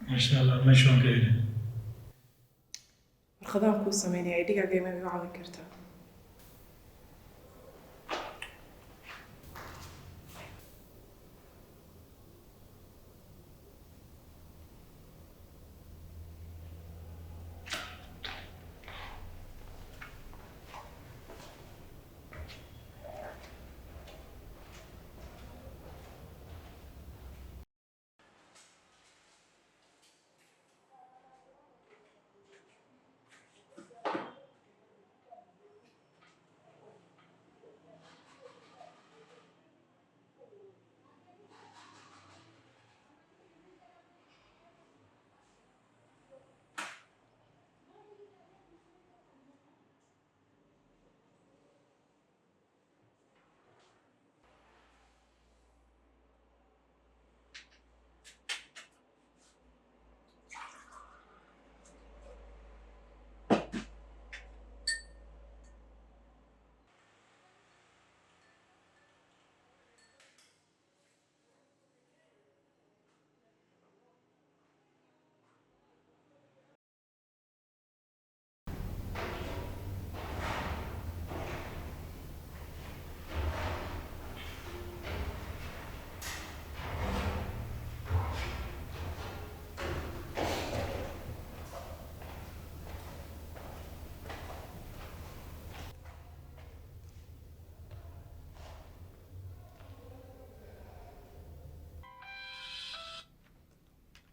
ما شاء الله ما شلون كاين. warqadaan kuu sameynaya idhigaaga ma igu caawin kartaa?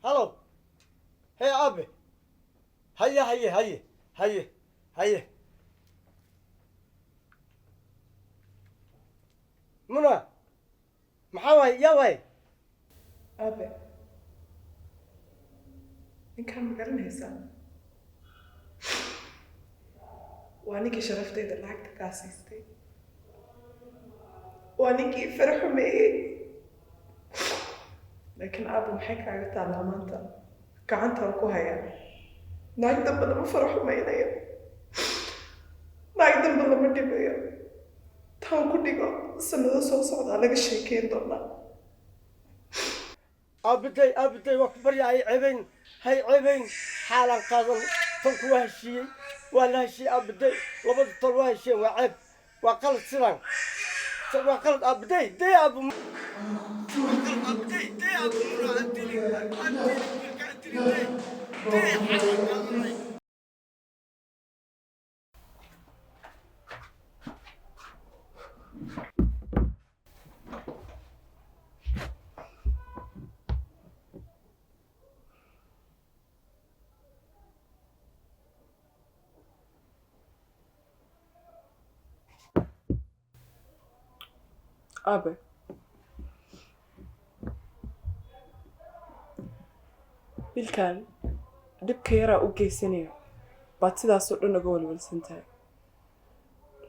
هلو هي أبي هيا منى محاوي يا وي aabe ninkaan ma garanaysaa? waa ninkii sharaftayda lacagta kaa siistay, waa ninkii fara xumeeyey. laakiin aabe maxay kaaga taallaa maanta? gacantaan ku hayaa. naag dambe lama fara xumaynayo, naag dambe lama dhibayo. taan ku dhigo sanado soo socdaa laga sheekeyn doonaa. أبدي وكبر يا هاي عيبين حالا قادم تنكو هالشي ولا هالشي أبدي لبد طلوا هالشي وعيب وقلت سران وقلت أبدي دي أبو أبدي دي أبو مرا أديني دي aabe wiilkan dhibka yaraa u geysanayo baad sidaasoo dhan uga walwalsan tahay.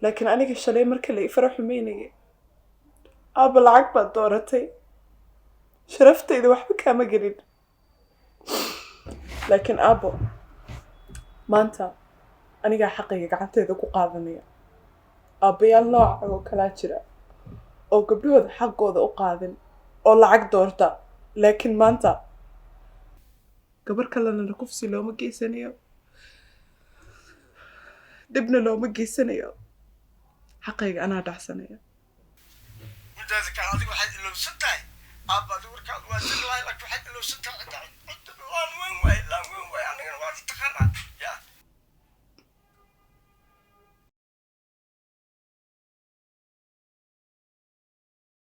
laakiin aniga shalay marka la ifara xumeynayay, aabba lacag baad dooratay, sharaftayda waxba kaama gelin. laakiin aabbo maanta anigaa xaqayga gacanteeda ku qaadanaya. aabbayaal nooca oo kalaa jira oo gabdhahooda xaqooda u qaadin oo lacag doorta, laakiin maanta gabar kalena kufsi looma geysanayo, dhibna looma geysanayo. xaqayga anaa dhacsanaya. مدازك هذه واحد لو ستة أبى دور كذا واحد لك واحد لو ستة عند وين أنا واحد تخلى يا